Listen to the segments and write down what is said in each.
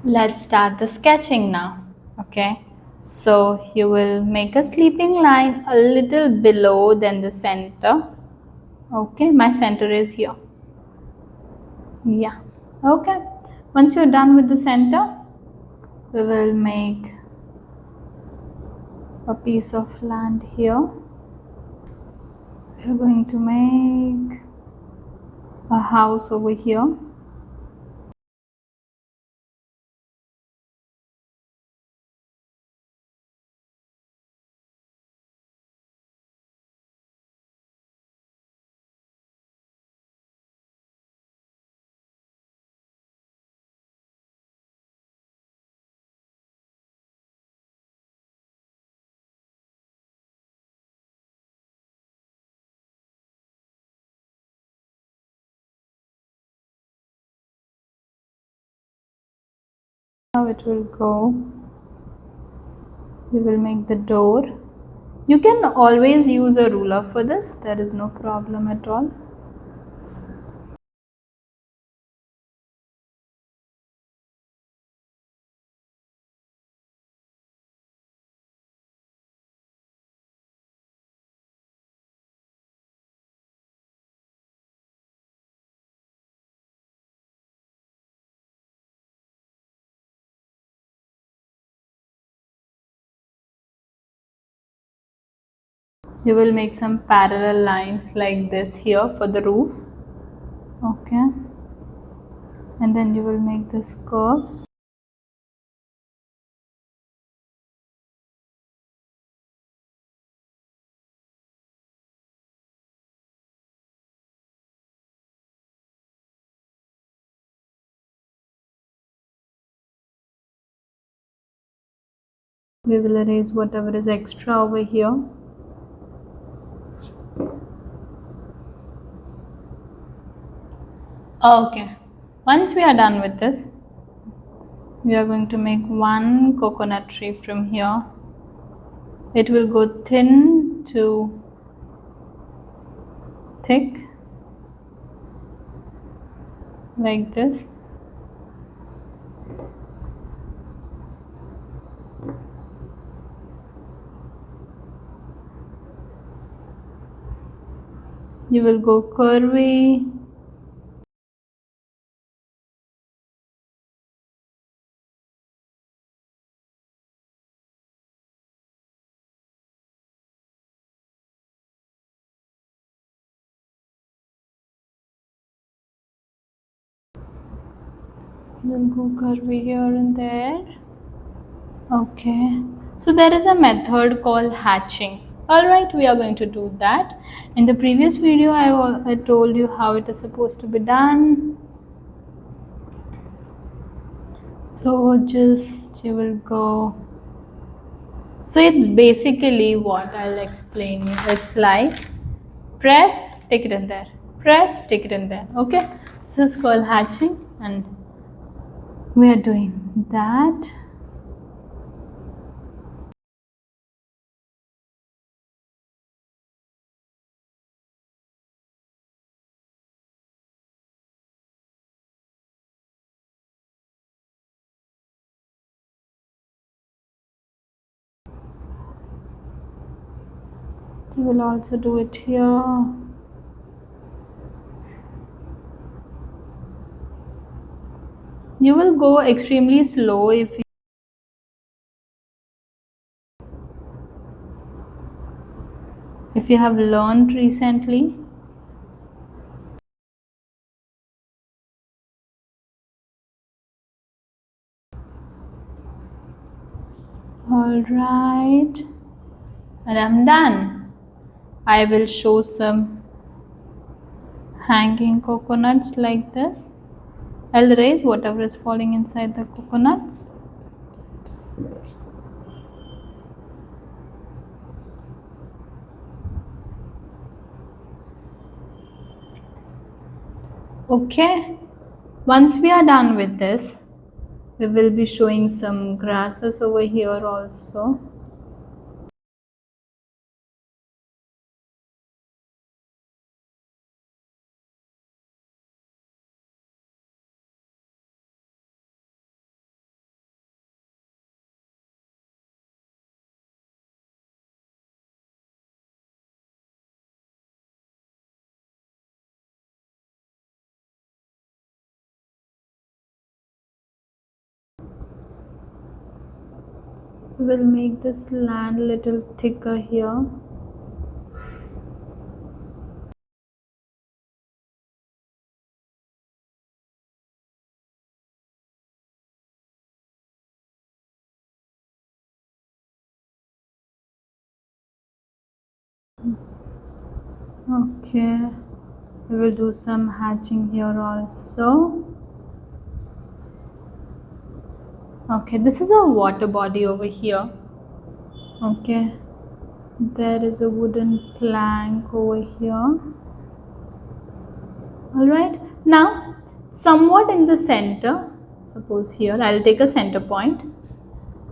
Let's start the sketching now. Okay, so you will make a sleeping line a little below than the center. Okay, my center is here. Yeah. Okay, once you're done with the center, we will make a piece of land here. We're going to make a house over here. How it will go. We will make the door. You can always use a ruler for this, there is no problem at all. You will make some parallel lines like this here for the roof. Okay, and then you will make this curves. We will erase whatever is extra over here. Okay, once we are done with this, we are going to make one coconut tree from here. It will go thin to thick like this. You will go curvy. We'll go curvy here and there. Okay, so there is a method called hatching. Alright, we are going to do that. In the previous video, I told you how it is supposed to be done. So just you will go. So it's basically what I'll explain you. It's like press, take it in there. Press, take it in there. Okay, this is called hatching, and we are doing that. You will also do it here. You will go extremely slow if you have learned recently. All right, and I'm done. I will show some hanging coconuts like this. I'll erase whatever is falling inside the coconuts. Okay, once we are done with this, we will be showing some grasses over here also. We'll make this land a little thicker here. Okay, we will do some hatching here also. Okay, this is a water body over here. Okay, there is a wooden plank over here. Alright, now somewhat in the center, suppose here I'll take a center point.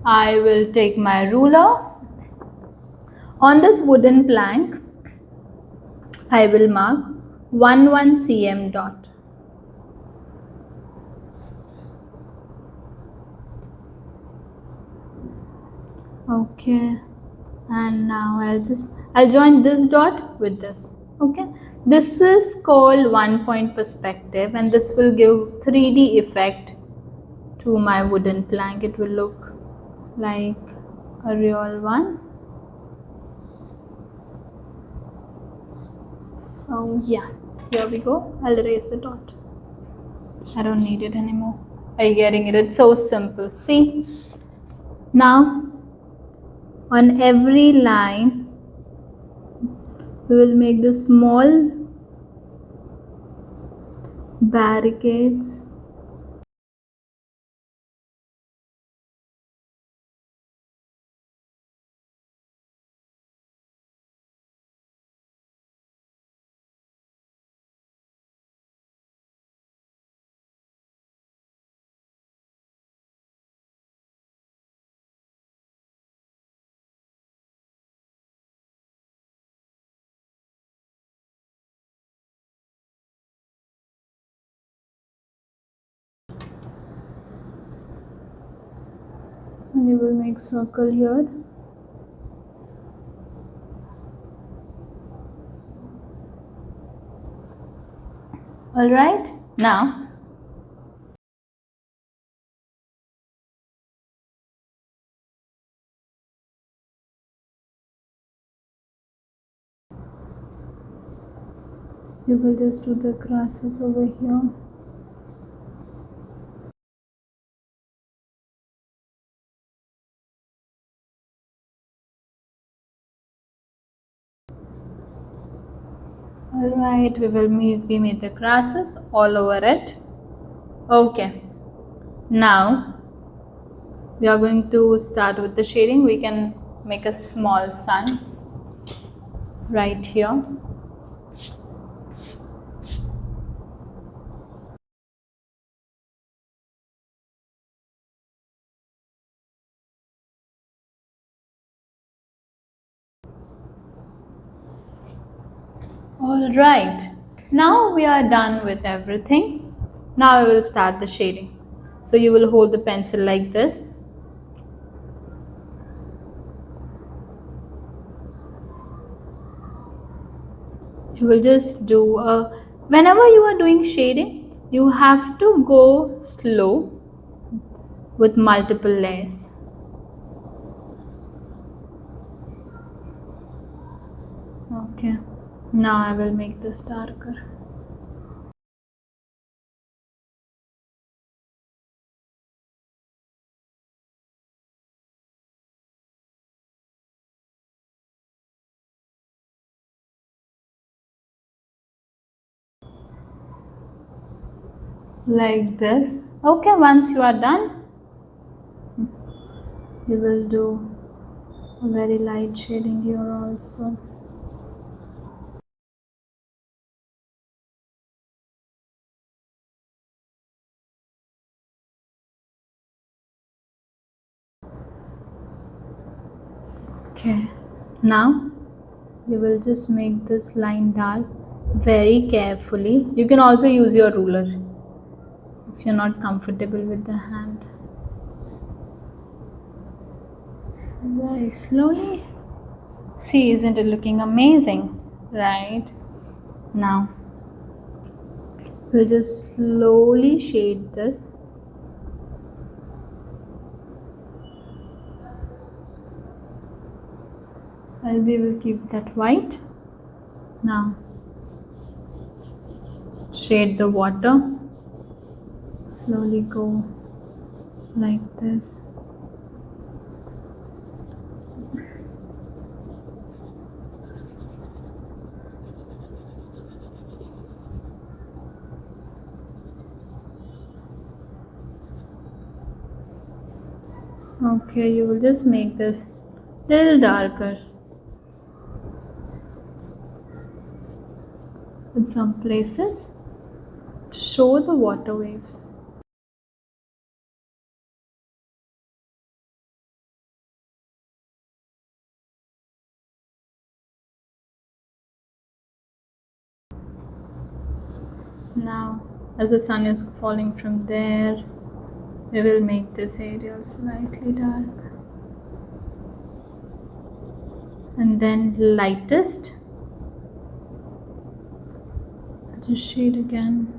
I will take my ruler. On this wooden plank, I will mark 1 cm dot. Okay, and now I'll join this dot with this. Okay, this is called 1 point perspective, and this will give 3D effect to my wooden plank. It will look like a real one. So yeah, here we go. I'll erase the dot. I don't need it anymore. Are you getting it? It's so simple. See, now on every line we will make the small barricades. And we will make circle here. Alright, now we will just do the grasses over here. Alright, we made the grasses all over it. Okay, now we are going to start with the shading. We can make a small sun right here. Alright, now we are done with everything. Now we will start the shading. So you will hold the pencil like this. You will just do whenever you are doing shading, you have to go slow with multiple layers. Okay, now I will make this darker. Like this. Okay, once you are done, you will do a very light shading here also. Okay, now you will just make this line dark very carefully. You can also use your ruler if you're not comfortable with the hand. Very slowly. See, isn't it looking amazing? Right? Now, we'll just slowly shade this. we will keep that white. Now shade the water, slowly go like this. Okay, you will just make this little darker in some places to show the water waves. Now, as the sun is falling from there, we will make this area slightly dark. And then lightest, just shade again.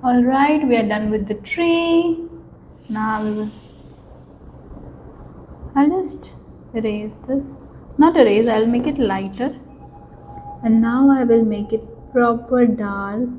Alright, we are done with the tree. Now I'll just erase this. Not erase, I'll make it lighter. And now I will make it proper dark.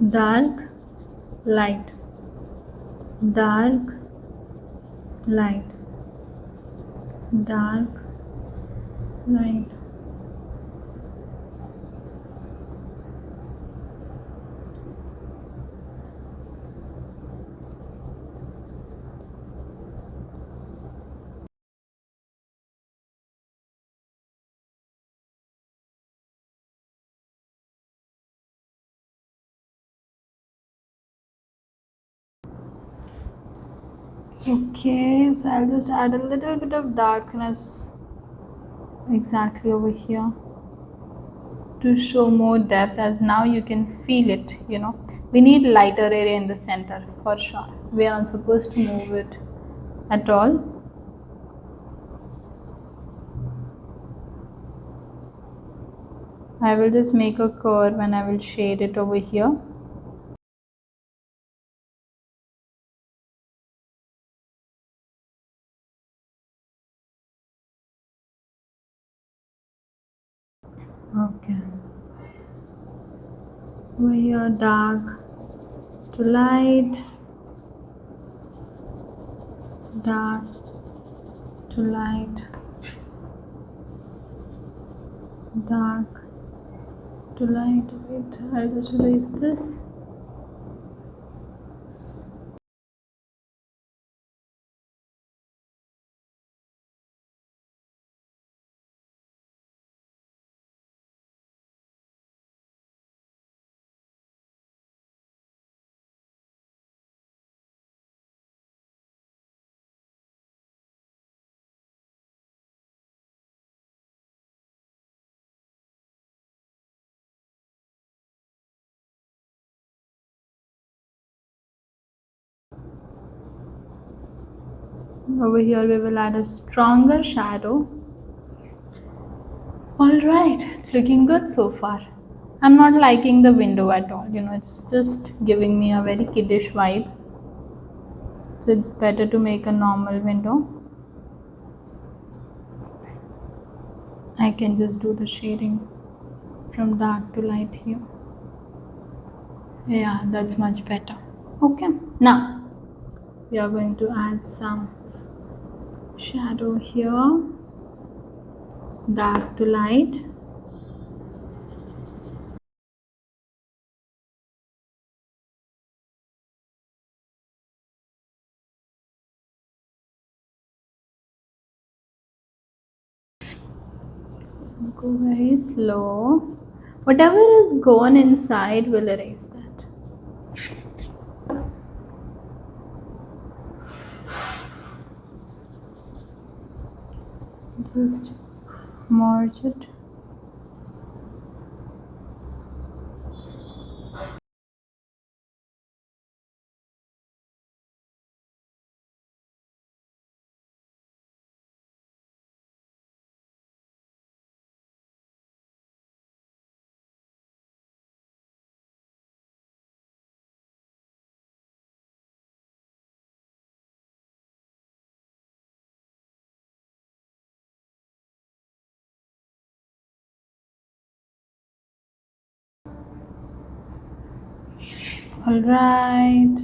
Dark, light, dark, light, dark, light. Okay, so I'll just add a little bit of darkness exactly over here to show more depth, as now you can feel it, we need lighter area in the center for sure. We are not supposed to move it at all. I will just make a curve and I will shade it over here. Okay, over here, dark to light, dark to light, dark to light. Wait, I'll just erase this. Over here we will add a stronger shadow. Alright, it's looking good so far. I'm not liking the window at all, it's just giving me a very kiddish vibe. So it's better to make a normal window. I can just do the shading from dark to light here. Yeah, that's much better. Okay, now we are going to add some shadow here, dark to light. Go very slow. Whatever is gone inside will erase that. Just merge it. All right.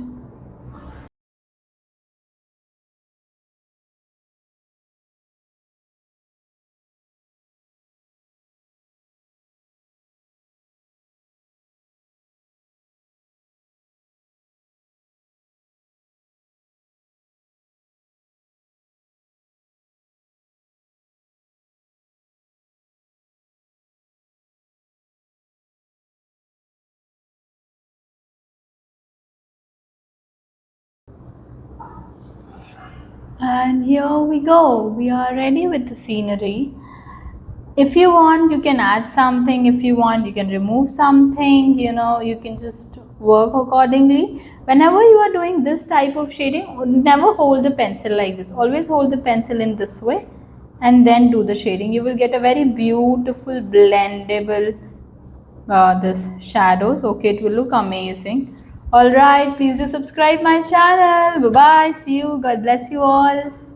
And here we go. We are ready with the scenery. If you want, you can add something. If you want, you can remove something. You can just work accordingly. Whenever you are doing this type of shading, never hold the pencil like this. Always hold the pencil in this way and then do the shading. You will get a very beautiful blendable this shadows. Okay, it will look amazing. All right, please do subscribe my channel. Bye bye. See you. God bless you all.